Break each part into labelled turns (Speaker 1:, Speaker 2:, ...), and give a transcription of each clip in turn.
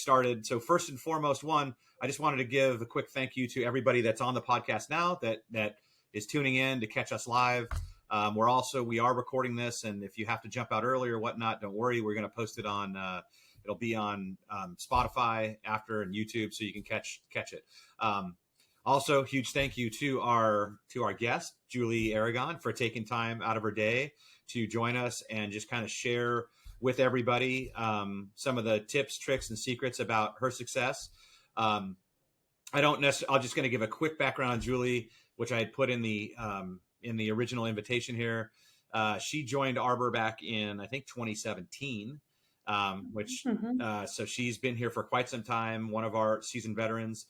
Speaker 1: started. So first and foremost, I just wanted to give a quick thank you to everybody that's on the podcast now that is tuning in to catch us live. We are recording this, and if you have to jump out early or whatnot, don't worry. We're going to post it on. It'll be on Spotify after and YouTube, so you can catch it. Also, huge thank you to our guest, Julie Aragon, for taking time out of her day to join us and just kind of share with everybody some of the tips, tricks, and secrets about her success. I'm just going to give a quick background on Julie, which I had put in the original invitation here. She joined Arbor back in, I think, 2017, so she's been here for quite some time, one of our seasoned veterans.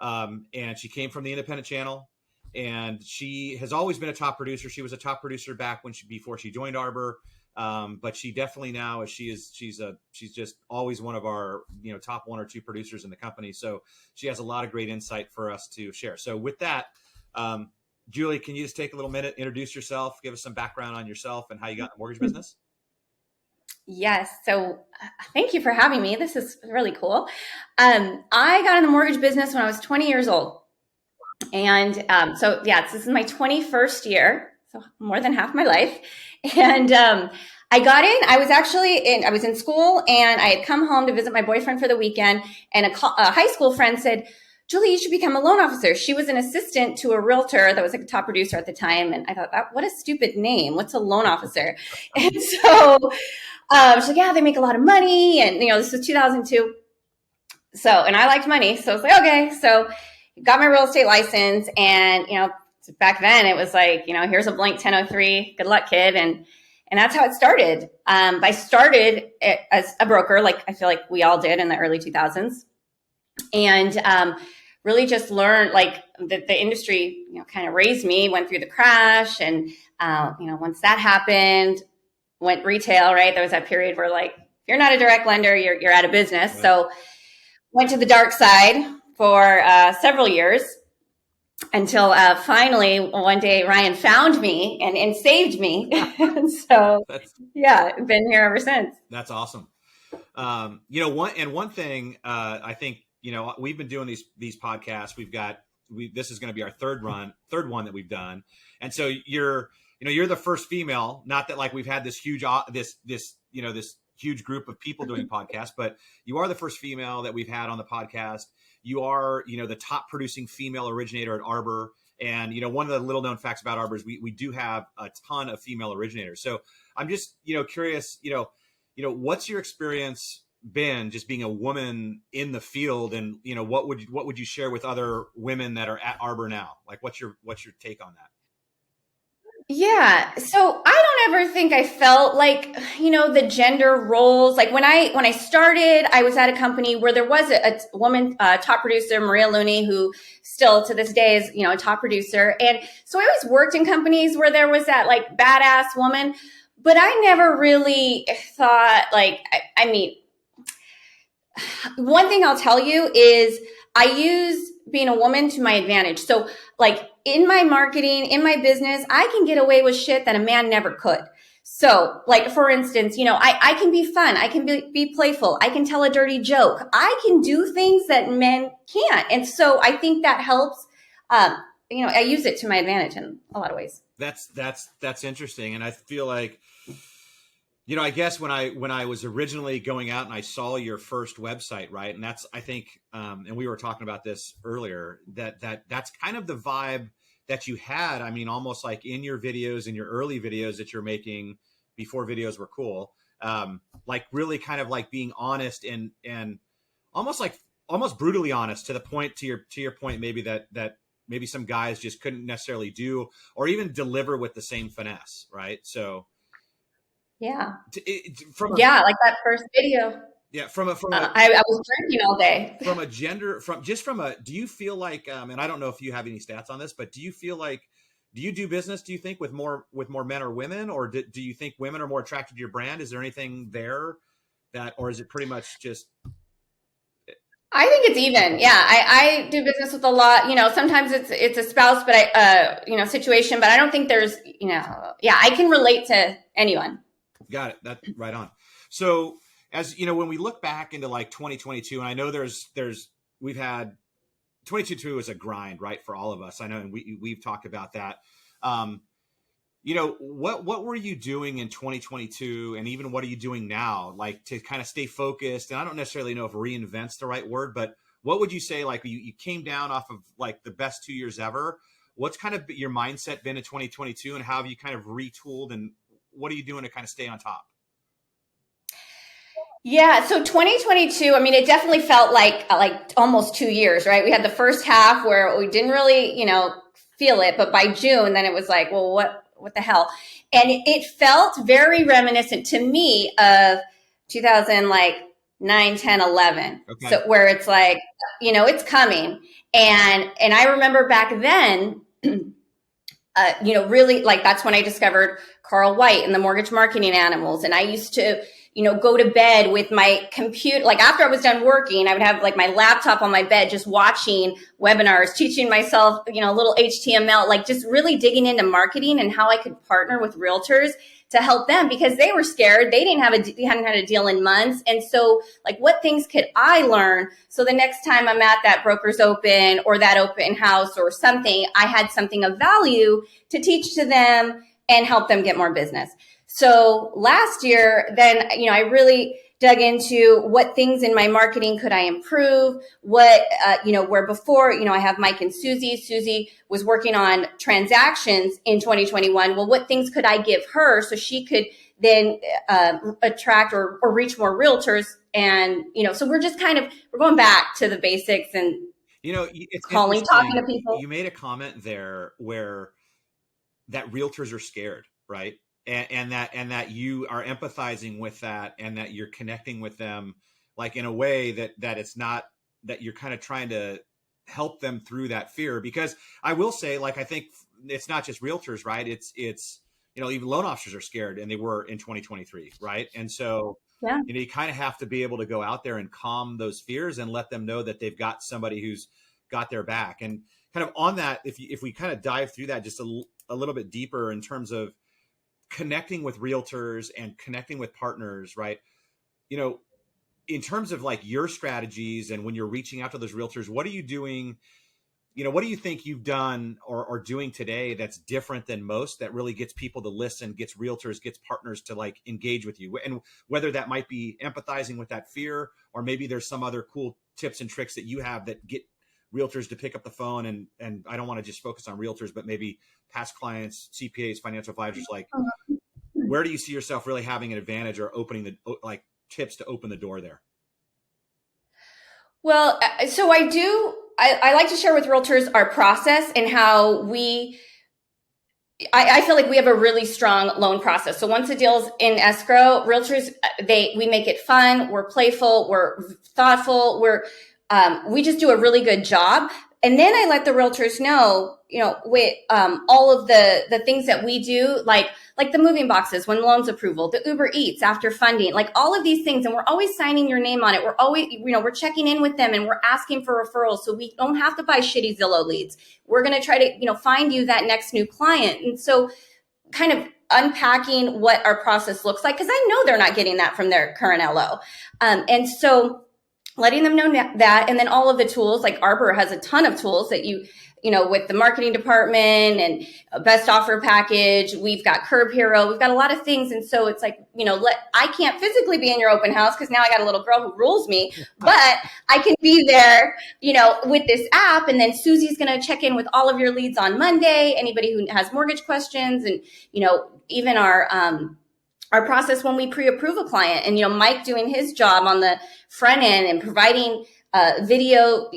Speaker 1: And she came from the independent channel, and she has always been a top producer. She was a top producer back before she joined Arbor. But she definitely now she's just always one of our, top 1 or 2 producers in the company. So she has a lot of great insight for us to share. So with that, Julie, can you just take a little minute, introduce yourself, give us some background on yourself and how you got in the mortgage business?
Speaker 2: Yes. So thank you for having me. This is really cool. I got in the mortgage business when I was 20 years old. And this is my 21st year, so more than half my life. And I got in, I was in school, and I had come home to visit my boyfriend for the weekend, and a high school friend said, Julie, you should become a loan officer. She was an assistant to a realtor that was like a top producer at the time. And I thought, what a stupid name. What's a loan officer? And so she's like, yeah, they make a lot of money. And, this was 2002. So, and I liked money. So I was like, okay. So got my real estate license. And, back then it was like, here's a blank 1003. Good luck, kid. And that's how it started. I started as a broker, like I feel like we all did in the early 2000s. And really just learned like the industry, kind of raised me, went through the crash. And, once that happened, went retail, right? There was that period where like, if you're not a direct lender, you're out of business. Right. So went to the dark side for several years until finally one day Ryan found me and saved me. So been here ever since.
Speaker 1: That's awesome. One thing I think, we've been doing these podcasts. This is going to be our third one that we've done. And so you're the first female, not that like we've had this huge group of people doing podcasts, but you are the first female that we've had on the podcast. You are, the top producing female originator at Arbor. And, one of the little known facts about Arbor is we do have a ton of female originators. So I'm just, curious, what's your experience been just being a woman in the field, and what would you share with other women that are at Arbor now? Like what's your take on that?
Speaker 2: Yeah. So I don't ever think I felt like, the gender roles. Like when I started, I was at a company where there was a woman, top producer, Maria Looney, who still to this day is, a top producer. And so I always worked in companies where there was that like badass woman, but I never really thought like, one thing I'll tell you is I use being a woman to my advantage. So like in my marketing, in my business, I can get away with shit that a man never could. So like, for instance, I can be fun. I can be playful. I can tell a dirty joke. I can do things that men can't. And so I think that helps. I use it to my advantage in a lot of ways.
Speaker 1: That's interesting. And I feel like, I guess when I was originally going out and I saw your first website, right? And that's, I think, and we were talking about this earlier, that's kind of the vibe that you had. I mean, almost like in your videos, in your early videos that you're making before videos were cool, like really kind of like being honest and almost brutally honest to your point, maybe that maybe some guys just couldn't necessarily do or even deliver with the same finesse, right? So.
Speaker 2: Yeah. Like that first video.
Speaker 1: Yeah.
Speaker 2: I was drinking all day.
Speaker 1: Do you feel like, and I don't know if you have any stats on this, but do you feel like, do you do business, do you think with more men or women, or do you think women are more attracted to your brand? Is there anything there or is it pretty much just?
Speaker 2: I think it's even. Yeah. I do business with a lot, sometimes it's a spouse, but situation, but I don't think there's, I can relate to anyone.
Speaker 1: Got it. That's right on. So, as you know, when we look back into like 2022, and I know we've had 2022 is a grind, right, for all of us. I know, and we've talked about that. You know, what were you doing in 2022, and even what are you doing now, like to kind of stay focused? And I don't necessarily know if reinvent's the right word, but what would you say, like you came down off of like the best 2 years ever? What's kind of your mindset been in 2022, and how have you kind of retooled, and what are you doing to kind of stay on top?
Speaker 2: Yeah, so 2022, I mean, it definitely felt like almost 2 years, right? We had the first half where we didn't really, feel it, but by June, then it was like, well, what the hell? And it felt very reminiscent to me of 2000, like 9, 10, 11.
Speaker 1: Okay.
Speaker 2: So where it's like, it's coming. And I remember back then, really like that's when I discovered Carl White and the Mortgage Marketing Animals. And I used to, go to bed with my computer. Like after I was done working, I would have like my laptop on my bed, just watching webinars, teaching myself, a little HTML, like just really digging into marketing and how I could partner with realtors to help them because they were scared. They hadn't had a deal in months. And so like, what things could I learn? So the next time I'm at that broker's open or that open house or something, I had something of value to teach to them and help them get more business. So last year, then, I really dug into what things in my marketing could I improve, where before, I have Mike and Susie. Susie was working on transactions in 2021. Well, what things could I give her so she could then attract or reach more realtors? And, so we're just we're going back to the basics and,
Speaker 1: it's
Speaker 2: talking to people.
Speaker 1: You made a comment there where that realtors are scared, right? And that you are empathizing with that, and that you're connecting with them, like in a way that it's not that you're kind of trying to help them through that fear. Because I will say, like, I think it's not just realtors, right? It's even loan officers are scared, and they were in 2023, right? And so
Speaker 2: Yeah.
Speaker 1: you kind of have to be able to go out there and calm those fears and let them know that they've got somebody who's got their back. And kind of on that, if we kind of dive through that just a little bit deeper in terms of connecting with realtors and connecting with partners, right? In terms of like your strategies and when you're reaching out to those realtors, what are you doing? What do you think you've done or doing today that's different than most, that really gets people to listen, gets realtors, gets partners to like engage with you? And whether that might be empathizing with that fear, or maybe there's some other cool tips and tricks that you have that get realtors to pick up the phone. And I don't want to just focus on realtors, but maybe past clients, CPAs, financial advisors, like where do you see yourself really having an advantage or opening like tips to open the door there?
Speaker 2: Well, so I like to share with realtors our process and how I feel like we have a really strong loan process. So once the deal's in escrow, realtors, we make it fun. We're playful. We're thoughtful. We just do a really good job. And then I let the realtors know, with all of the things that we do, like the moving boxes when loans approval, the Uber Eats after funding, like all of these things. And we're always signing your name on it. We're always, we're checking in with them and we're asking for referrals. So we don't have to buy shitty Zillow leads. We're going to try to, find you that next new client. And so kind of unpacking what our process looks like, because I know they're not getting that from their current LO. And so letting them know that, and then all of the tools, like Arbor has a ton of tools that with the marketing department and a best offer package, we've got Curb Hero, we've got a lot of things. And so it's like, I can't physically be in your open house because now I got a little girl who rules me, but I can be there, with this app. And then Susie's going to check in with all of your leads on Monday, anybody who has mortgage questions, and, even our process when we pre-approve a client, and, Mike doing his job on the front end and providing video,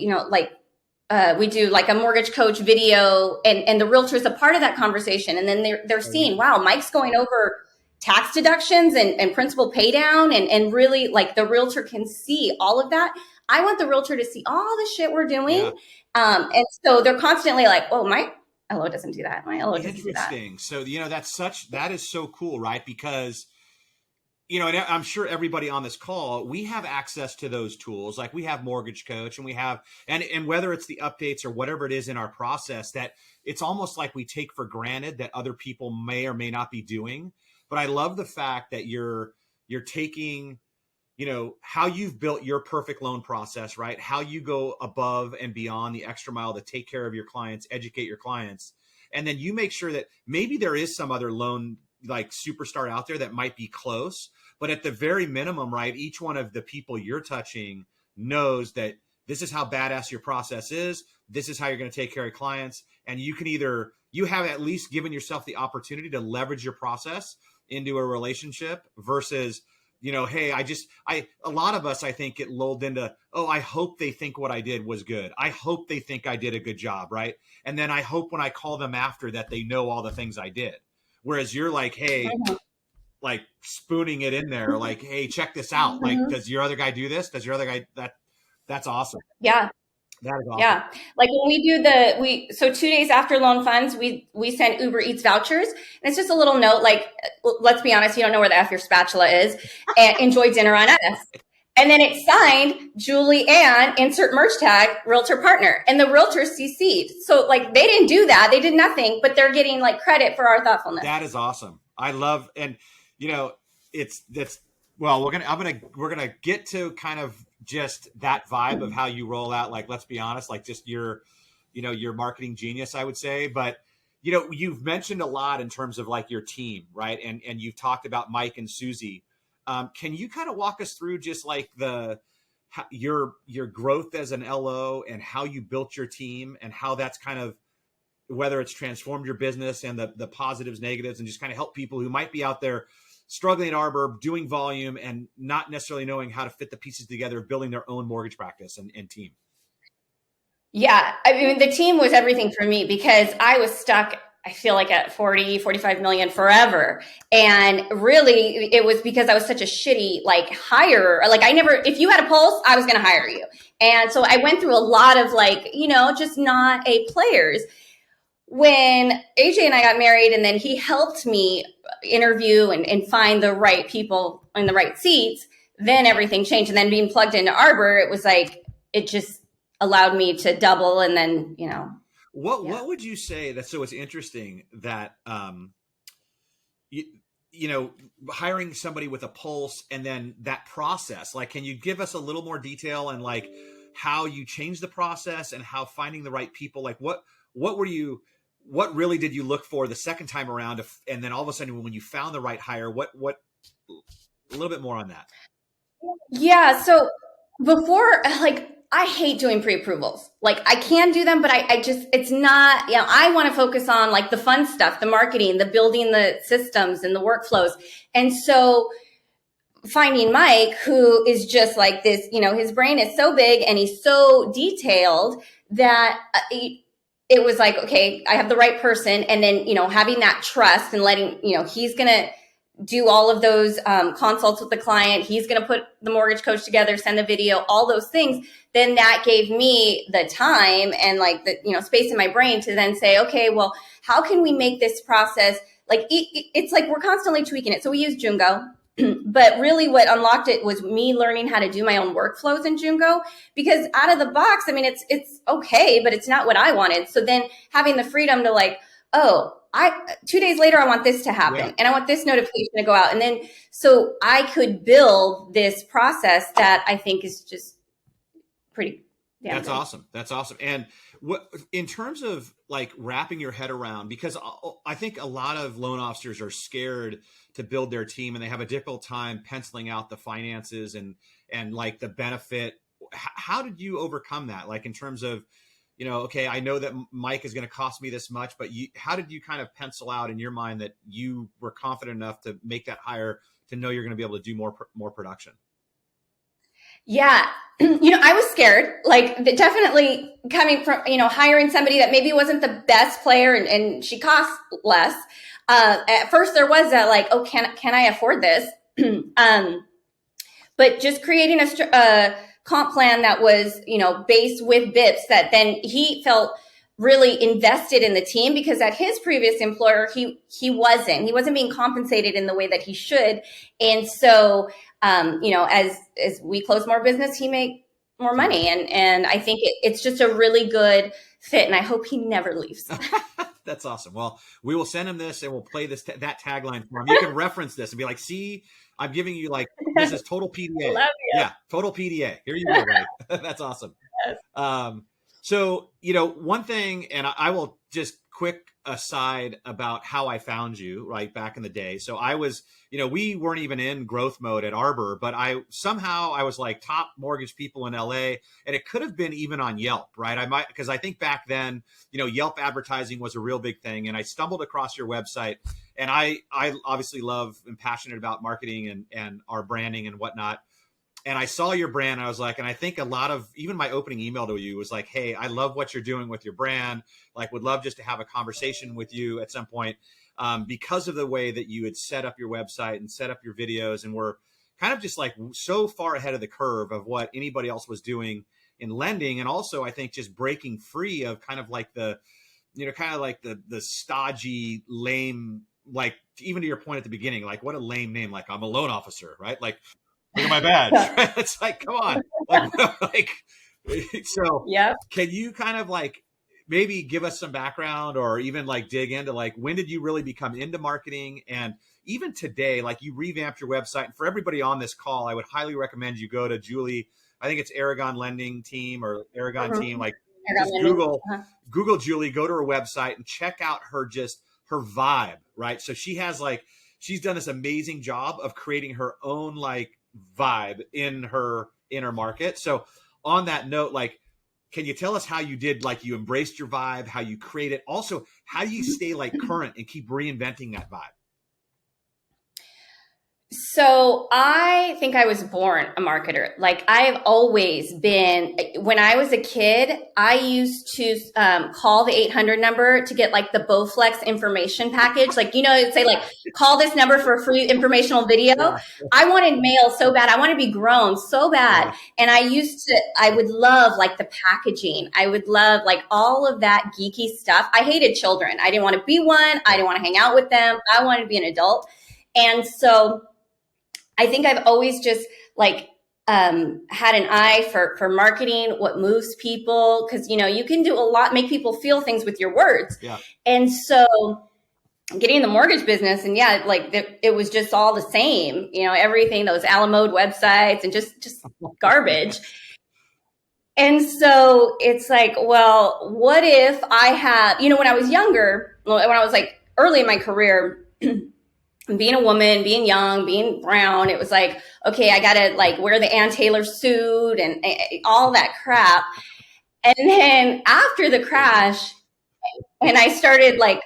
Speaker 2: we do like a mortgage coach video, and the realtor is a part of that conversation. And then they're seeing, wow, Mike's going over tax deductions and principal pay down, and really like the realtor can see all of that. I want the realtor to see all the shit we're doing. Yeah. And so they're constantly like, oh, my LO doesn't do that. My LO doesn't do that.
Speaker 1: Interesting. So, that is so cool, right? Because, and I'm sure everybody on this call, we have access to those tools. Like we have Mortgage Coach, and we have, and whether it's the updates or whatever it is in our process, that it's almost like we take for granted that other people may or may not be doing. But I love the fact that you're taking how you've built your perfect loan process, right? How you go above and beyond the extra mile to take care of your clients, educate your clients. And then you make sure that maybe there is some other loan like superstar out there that might be close, but at the very minimum, right, each one of the people you're touching knows that this is how badass your process is. This is how you're going to take care of clients. And you can you have at least given yourself the opportunity to leverage your process into a relationship versus, hey, a lot of us, I think, get lulled into, oh, I hope they think what I did was good. I hope they think I did a good job, right? And then I hope when I call them after that they know all the things I did. Whereas you're like, hey, like spooning it in there, like, hey, check this out. Like, does your other guy do this? Does your other guy that's awesome.
Speaker 2: Yeah.
Speaker 1: That is awesome.
Speaker 2: Yeah. Like when we do so 2 days after loan funds, we send Uber Eats vouchers. And it's just a little note, like, let's be honest, you don't know where the F your spatula is, and enjoy dinner on us. And then it's signed Julie Ann, insert merch tag, realtor partner. And the realtor CC'd. So like they didn't do that. They did nothing, but they're getting like credit for our thoughtfulness.
Speaker 1: That is awesome. I love, and we're gonna get to kind of just that vibe of how you roll out, like, let's be honest, like just your marketing genius, I would say. But you've mentioned a lot in terms of like your team, right? And you've talked about Mike and Susie. Can you kind of walk us through just like your growth as an LO and how you built your team and how that's kind of, whether it's transformed your business and the positives, negatives, and just kind of help people who might be out there struggling at Arbor, doing volume and not necessarily knowing how to fit the pieces together, building their own mortgage practice and team?
Speaker 2: Yeah. I mean, the team was everything for me because I was stuck, I feel like at 40, 45 million forever. And really it was because I was such a shitty, like hirer. Like if you had a pulse, I was going to hire you. And so I went through a lot of like, just not A players. When AJ and I got married and then he helped me interview and find the right people in the right seats, then everything changed. And then being plugged into Arbor, it was like, it just allowed me to double. And then,
Speaker 1: what would you say that, so it's interesting that, hiring somebody with a pulse and then that process, like, can you give us a little more detail and like how you changed the process and how finding the right people, like what really did you look for the second time around? And then all of a sudden when you found the right hire, what a little bit more on that.
Speaker 2: Yeah. So before, like, I hate doing pre-approvals. Like I can do them, but it's not, I want to focus on like the fun stuff, the marketing, the building the systems and the workflows. And so finding Mike, who is just like this, his brain is so big and he's so detailed that it was like, okay, I have the right person. And then, having that trust and letting, he's going to do all of those consults with the client. He's going to put the mortgage coach together, send the video, all those things. Then that gave me the time and like the, space in my brain to then say, okay, well, how can we make this process? Like, it's like we're constantly tweaking it. So we use Jungo. But really what unlocked it was me learning how to do my own workflows in Jungo, because out of the box, I mean, it's okay, but it's not what I wanted. So then having the freedom to like, 2 days later, I want this to happen and I want this notification to go out. And then, so I could build this process that I think is just pretty.
Speaker 1: That's awesome. That's awesome. And what, in terms of like wrapping your head around, because I think a lot of loan officers are scared to build their team and they have a difficult time penciling out the finances and like the benefit. How did you overcome that? Like in terms of, okay, I know that Mike is going to cost me this much, but how did you kind of pencil out in your mind that you were confident enough to make that hire to know you're going to be able to do more production?
Speaker 2: Yeah. I was scared, like definitely coming from, hiring somebody that maybe wasn't the best player and she costs less. At first there was that like, oh, can I afford this? But just creating a comp plan that was, based with BIPs that then he felt really invested in the team, because at his previous employer, he wasn't being compensated in the way that he should. And so, as we close more business, he make more money. And I think it's just a really good fit. And I hope he never leaves.
Speaker 1: That's awesome. Well, we will send him this and we'll play that tagline for him. You can reference this and be like, see, I'm giving you like, this is total PDA.
Speaker 2: Love you.
Speaker 1: Yeah. Total PDA. Here you go, buddy. That's awesome.
Speaker 2: Yes.
Speaker 1: So, one thing, and I will just quick aside about how I found you right back in the day. So I was, we weren't even in growth mode at Arbor, but I was like top mortgage people in LA, and it could have been even on Yelp, right? Because I think back then, Yelp advertising was a real big thing. And I stumbled across your website, and I obviously love and passionate about marketing and our branding and whatnot. And I saw your brand, and I was like, and I think a lot of, even my opening email to you was like, hey, I love what you're doing with your brand. Like, would love just to have a conversation with you at some point, because of the way that you had set up your website and set up your videos, and were kind of just like so far ahead of the curve of what anybody else was doing in lending. And also, I think just breaking free of kind of like the stodgy, lame, like, even to your point at the beginning, like, what a lame name. Like, I'm a loan officer, right? Like, look at my badge. It's like, come on. So
Speaker 2: Yep.
Speaker 1: Can you kind of like maybe give us some background, or even like dig into like, when did you really become into marketing? And even today, like, you revamped your website. And for everybody on this call, I would highly recommend you go to Julie. I think it's Aragon Lending Team or Aragon Team. Like, just Google Julie, go to her website and check out her vibe, right? So she's done this amazing job of creating her own like vibe in her market. So on that note, like, can you tell us how you did, like, you embraced your vibe, how you create it? Also, how do you stay like current and keep reinventing that vibe?
Speaker 2: So I think I was born a marketer. Like, I've always been, when I was a kid, I used to call the 800 number to get like the Bowflex information package. Like, it'd say like, call this number for a free informational video. Yeah. I wanted mail so bad. I wanted to be grown so bad. Yeah. And I would love like the packaging. I would love like all of that geeky stuff. I hated children. I didn't want to be one. I didn't want to hang out with them. I wanted to be an adult. And so I think I've always just like had an eye for marketing, what moves people, because you can do a lot, make people feel things with your words. Yeah. And so getting in the mortgage business, and yeah, like it was just all the same, everything, those Alamode websites and just garbage. And so it's like, well, what if I had, when I was younger, when I was like early in my career, being a woman, being young, being brown, it was like, okay, I got to like wear the Ann Taylor suit and all that crap. And then after the crash, and I started like,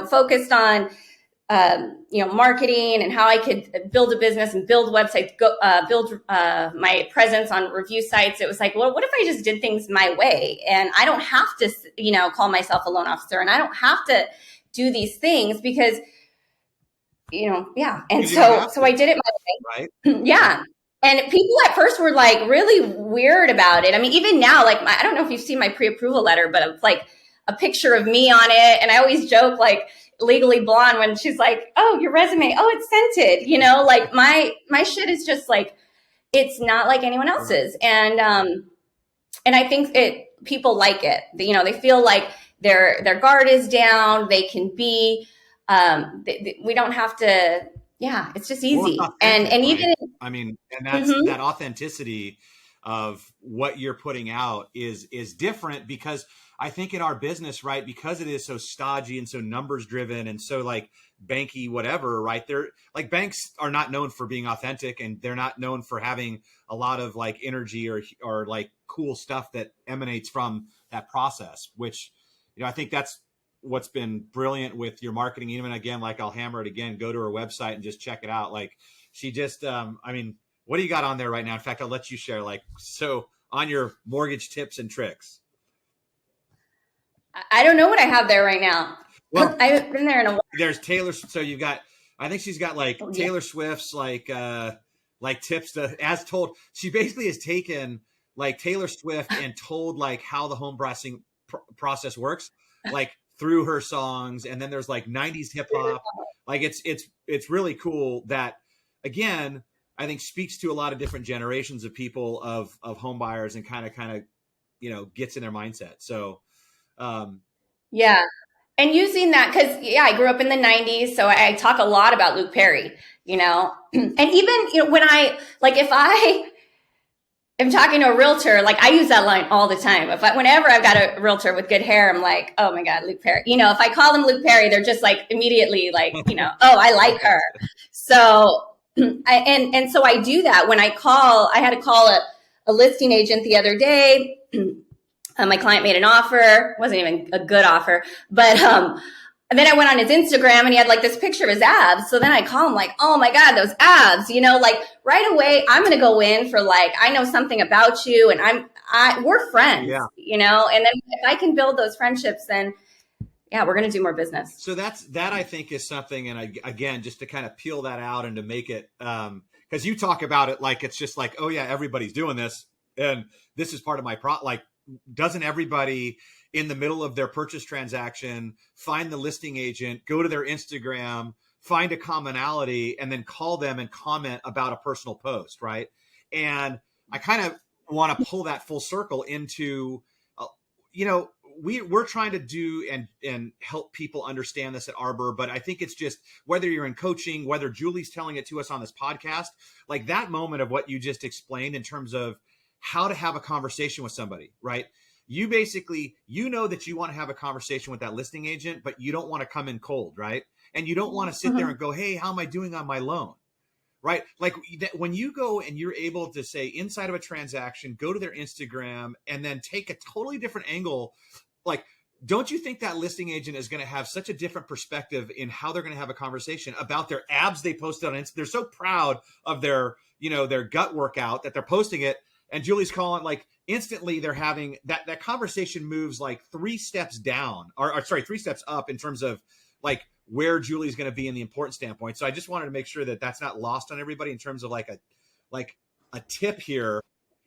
Speaker 2: focused on, marketing and how I could build a business and build websites, build my presence on review sites. It was like, well, what if I just did things my way? And I don't have to, call myself a loan officer, and I don't have to do these things because yeah. And so I did it my way. Right. Yeah. And people at first were like really weird about it. I mean, even now, like, I don't know if you've seen my pre-approval letter, but it's like a picture of me on it. And I always joke like Legally Blonde when she's like, oh, your resume. Oh, it's scented, like my shit is just like, it's not like anyone else's. And I think people like it. They feel like their guard is down. They can be, we don't have to, it's just easy. And right? Even,
Speaker 1: I mean, and that's that authenticity of what you're putting out is different, because I think in our business, right, because it is so stodgy and so numbers driven and so like banky, whatever, right? They're like, banks are not known for being authentic, and they're not known for having a lot of like energy or like cool stuff that emanates from that process, which, I think that's what's been brilliant with your marketing. Even again, like, I'll hammer it again, go to her website and just check it out. Like, she just, what do you got on there right now? In fact, I'll let you share, like, so on your mortgage tips and tricks.
Speaker 2: I don't know what I have there right now. Well, I haven't been there in a while.
Speaker 1: There's Taylor. So you've got, I think she's got like Taylor Swift's like tips to, as told. She basically has taken like Taylor Swift and told like how the home process works, like through her songs. And then there's like 90s hip hop. Like it's really cool that, again, I think speaks to a lot of different generations of people of home buyers, and kind of, gets in their mindset. So,
Speaker 2: yeah. And using that, because I grew up in the 90s, so I talk a lot about Luke Perry, and even, when if I am talking to a realtor, like I use that line all the time. Whenever I've got a realtor with good hair, I'm like, oh my God, Luke Perry. If I call them Luke Perry, they're just like immediately like, oh, I like her. So, so I do that when I had to call a listing agent the other day. My client made an offer. It wasn't even a good offer, but and then I went on his Instagram and he had like this picture of his abs. So then I call him like, oh my God, those abs, like right away, I'm going to go in for like, I know something about you and we're friends, and then if I can build those friendships, then we're going to do more business.
Speaker 1: So that I think is something. And again, just to kind of peel that out and to make it, cause you talk about it like, it's just like, oh yeah, everybody's doing this. And this is part of my doesn't everybody in the middle of their purchase transaction find the listing agent, go to their Instagram, find a commonality, and then call them and comment about a personal post, right? And I kind of want to pull that full circle into, we're trying to do and help people understand this at Arbor, but I think it's just whether you're in coaching, whether Julie's telling it to us on this podcast, like that moment of what you just explained in terms of how to have a conversation with somebody, right? You basically, that you want to have a conversation with that listing agent, but you don't want to come in cold, right? And you don't want to sit there and go, hey, how am I doing on my loan? Right? Like when you go and you're able to say inside of a transaction, go to their Instagram and then take a totally different angle. Like, don't you think that listing agent is going to have such a different perspective in how they're going to have a conversation about their abs they posted on Instagram? They're so proud of their gut workout that they're posting it. And Julie's calling, like instantly they're having that conversation moves like 3 steps down or 3 steps up in terms of like where Julie's going to be in the importance standpoint. So I just wanted to make sure that that's not lost on everybody in terms of like a tip here.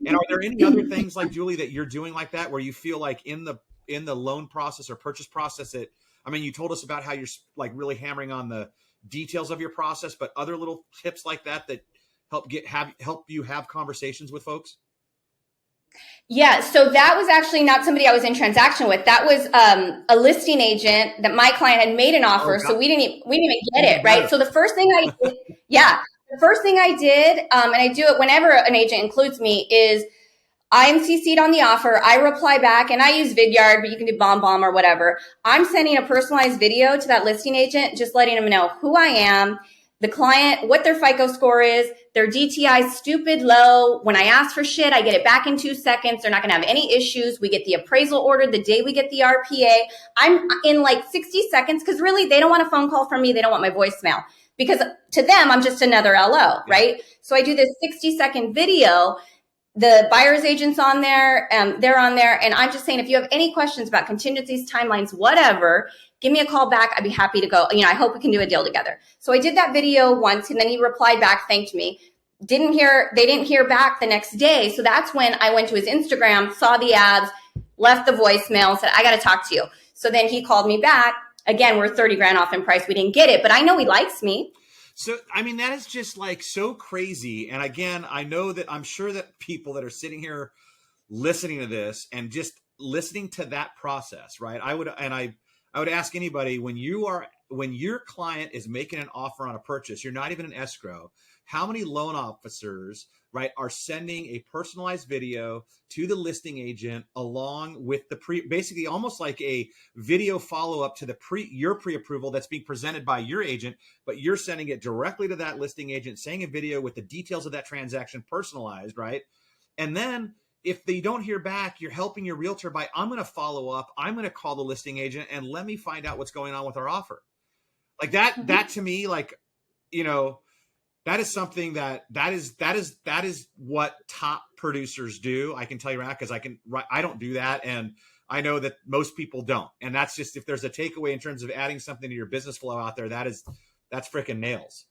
Speaker 1: And are there any other things like Julie that you're doing like that where you feel like in the loan process or purchase process you told us about how you're like really hammering on the details of your process, but other little tips like that help you have conversations with folks?
Speaker 2: Yeah, so that was actually not somebody I was in transaction with. That was a listing agent that my client had made an offer, so we didn't even get it, right? So the first thing I did, and I do it whenever an agent includes me, is I am CC'd on the offer. I reply back, and I use Vidyard, but you can do BombBomb or whatever. I'm sending a personalized video to that listing agent, just letting them know who I am, the client, what their FICO score is, their DTI stupid low. When I ask for shit, I get it back in 2 seconds. They're not going to have any issues. We get the appraisal order the day we get the RPA. I'm in like 60 seconds because really they don't want a phone call from me. They don't want my voicemail because to them, I'm just another LO, right? So I do this 60-second video. The buyer's agent's on there, they're on there. And I'm just saying, if you have any questions about contingencies, timelines, whatever, give me a call back. I'd be happy to go. I hope we can do a deal together. So I did that video once and then he replied back, thanked me. They didn't hear back the next day. So that's when I went to his Instagram, saw the ads, left the voicemail, said, I got to talk to you. So then he called me back. Again, we're 30 grand off in price. We didn't get it, but I know he likes me.
Speaker 1: So, that is just like so crazy. And again, I'm sure that people that are sitting here listening to this and just listening to that process, right? I would ask anybody when your client is making an offer on a purchase, you're not even an escrow. How many loan officers, right, are sending a personalized video to the listing agent along with basically almost like a video follow-up to your pre-approval that's being presented by your agent, but you're sending it directly to that listing agent, saying a video with the details of that transaction personalized, right? And then if they don't hear back, you're helping your realtor by, I'm going to follow up. I'm going to call the listing agent and let me find out what's going on with our offer. Like that to me, like, that is something that is what top producers do. I can tell you right now, because I don't do that. And I know that most people don't. And that's just, if there's a takeaway in terms of adding something to your business flow out there, that's freaking nails.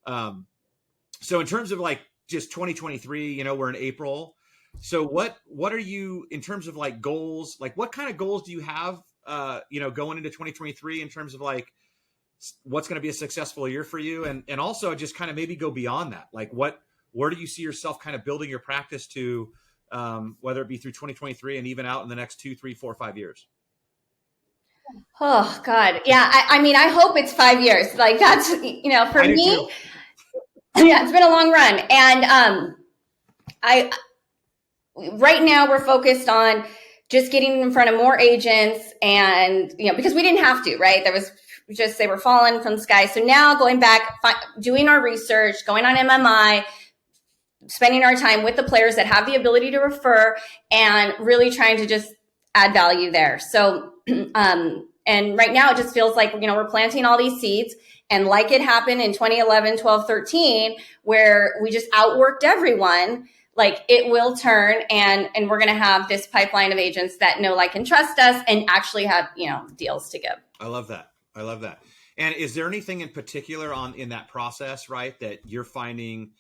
Speaker 1: So in terms of like just 2023, we're in April. So what are you, in terms of like goals, like what kind of goals do you have, going into 2023 in terms of like, what's going to be a successful year for you? And also just kind of maybe go beyond that. Like where do you see yourself kind of building your practice to, whether it be through 2023 and even out in the next 2, 3, 4, 5 years?
Speaker 2: Oh God. Yeah. I mean, I hope it's 5 years. Like that's, for
Speaker 1: I do
Speaker 2: me,
Speaker 1: too.
Speaker 2: yeah, it's been a long run. And, I, right now we're focused on just getting in front of more agents and, because we didn't have to, right? There was just, they were falling from the sky. So now going back, doing our research, going on MMI, spending our time with the players that have the ability to refer and really trying to just add value there. So, and right now it just feels like, we're planting all these seeds, and like it happened in 2011, 12, 13, where we just outworked everyone, like it will turn, and we're going to have this pipeline of agents that know, like, and trust us and actually have, deals to give.
Speaker 1: I love that. I love that. And is there anything in particular in that process, right, that you're finding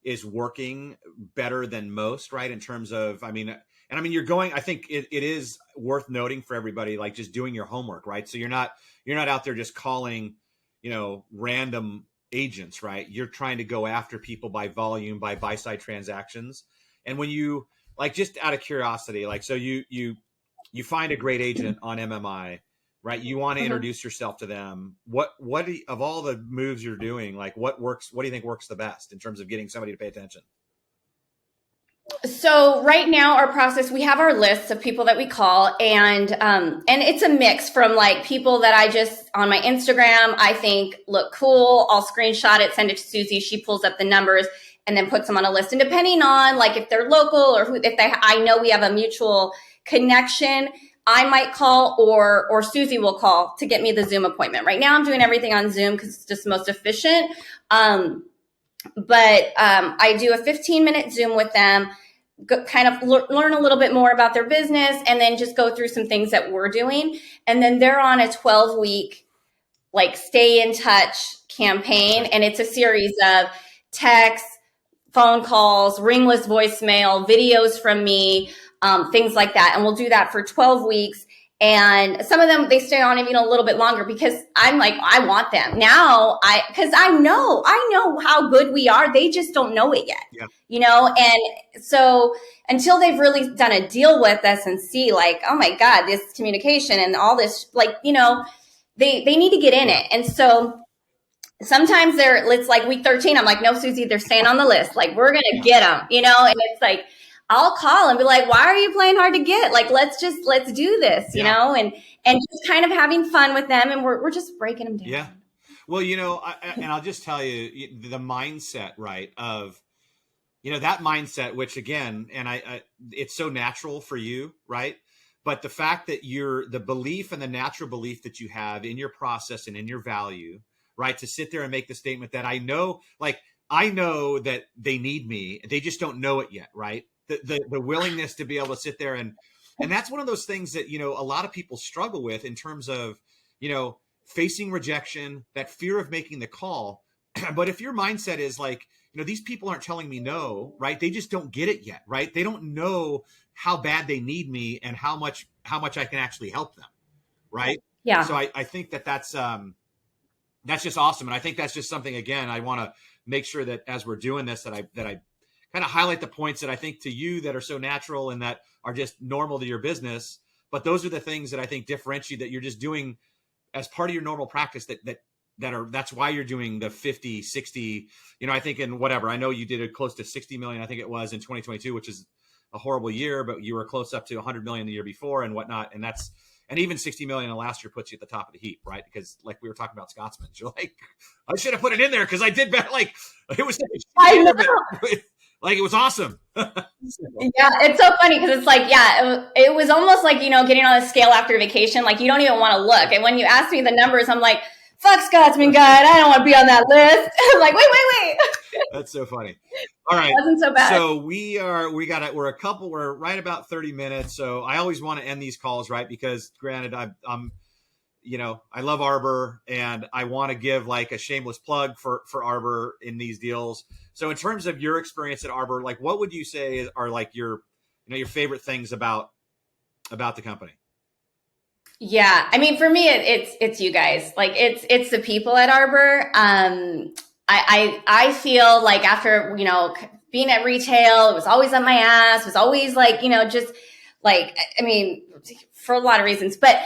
Speaker 1: is working better than most, right? In terms of, you're going, I think it is worth noting for everybody, like just doing your homework, right? So you're not out there just calling, random agents, right? You're trying to go after people by volume, by buy-side transactions. And when you, like, just out of curiosity, like, so you find a great agent on MMI, right? You want to introduce yourself to them. What of all the moves you're doing, like what works? What do you think works the best in terms of getting somebody to pay attention?
Speaker 2: So right now, our process, we have our lists of people that we call, and it's a mix from, like, people that I just on my Instagram I think look cool. I'll screenshot it, send it to Susie. She pulls up the numbers and then puts them on a list. And depending on, like, if they're local or I know we have a mutual connection, I might call, or Susie will call to get me the Zoom appointment. Right now, I'm doing everything on Zoom because it's just most efficient. But I do a 15-minute Zoom with them, kind of learn a little bit more about their business, and then just go through some things that we're doing. And then they're on a 12-week, like, stay in touch campaign. And it's a series of texts, phone calls, ringless voicemail, videos from me, things like that. And we'll do that for 12 weeks. And some of them, they stay on even a little bit longer because I'm like, I want them now. Because I know how good we are. They just don't know it yet, And so until they've really done a deal with us and see, like, oh my God, this communication and all this, like, they need to get in it. And so sometimes it's like week 13. I'm like, no, Susie, they're staying on the list. Like, we're going to get them, and it's like, I'll call and be like, why are you playing hard to get? Like, let's do this, and just kind of having fun with them. And we're just breaking them down.
Speaker 1: Yeah. Well, and I'll just tell you the mindset, right, of, that mindset, which again, and I it's so natural for you, right? But the fact that the belief and the natural belief that you have in your process and in your value, right, to sit there and make the statement that I know that they need me. They just don't know it yet, right? The willingness to be able to sit there and that's one of those things that, a lot of people struggle with in terms of, facing rejection, that fear of making the call. But if your mindset is like, these people aren't telling me no, right? They just don't get it yet, right? They don't know how bad they need me and how much I can actually help them, right?
Speaker 2: Yeah.
Speaker 1: So I think that's just awesome. And I think that's just something, again, I want to make sure that as we're doing this, that I kind of highlight the points that I think to you that are so natural and that are just normal to your business. But those are the things that I think differentiate that you're just doing as part of your normal practice that's why you're doing the 50, 60, I think in whatever, I know you did it close to 60 million. I think it was in 2022, which is a horrible year, but you were close up to 100 million the year before and whatnot. And even 60 million in last year puts you at the top of the heap, right? Because like we were talking about Scotsman, you're like, I should have put it in there because I did better. Like it was,
Speaker 2: I know.
Speaker 1: Like it was awesome.
Speaker 2: Yeah, it's so funny because it's like, it was almost like, getting on a scale after vacation. Like you don't even want to look. And when you ask me the numbers, I'm like, fuck Scotsman God, I don't want to be on that list. I'm like, wait.
Speaker 1: That's so funny. All right.
Speaker 2: It wasn't so bad.
Speaker 1: So we're right about 30 minutes. So I always want to end these calls, right? Because granted, I'm I love Arbor and I want to give like a shameless plug for Arbor in these deals. So in terms of your experience at Arbor, like what would you say are like your favorite things about the company?
Speaker 2: Yeah. I mean, for me, it's you guys. Like it's the people at Arbor. I feel like after, being at retail, it was always on my ass, was always like, just like, I mean, for a lot of reasons, but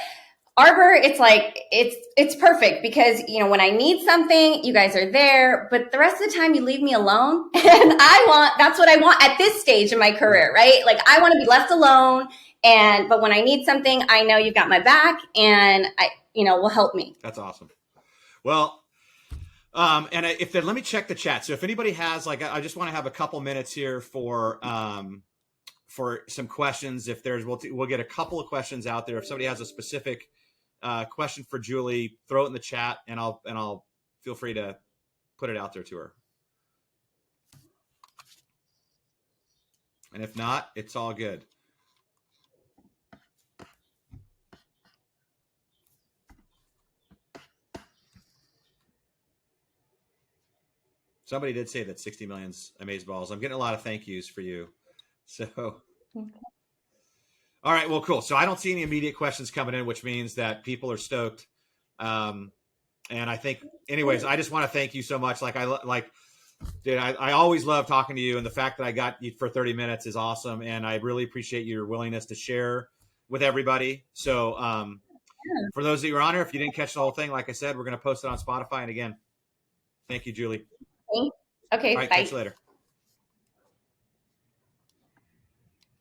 Speaker 2: Arbor, it's like it's perfect because when I need something, you guys are there, but the rest of the time you leave me alone. And that's what I want at this stage in my career, right? Like I want to be left alone, but when I need something, I know you've got my back and will help me.
Speaker 1: That's awesome. Well, let me check the chat. So if anybody has I just want to have a couple minutes here for some questions. If we'll get a couple of questions out there. If somebody has a specific question for Julie, throw it in the chat, and I'll feel free to put it out there to her. And if not, it's all good. Somebody did say that 60 million's amazeballs. I'm getting a lot of thank yous for you. So, okay. All right, well, cool. So I don't see any immediate questions coming in, which means that people are stoked. And I think, anyways, I just want to thank you so much. Dude, I always love talking to you, and the fact that I got you for 30 minutes is awesome. And I really appreciate your willingness to share with everybody. So for those of you who are on here, if you didn't catch the whole thing, like I said, we're going to post it on Spotify. And again, thank you, Julie.
Speaker 2: Okay,
Speaker 1: all right,
Speaker 2: bye.
Speaker 1: Catch you later.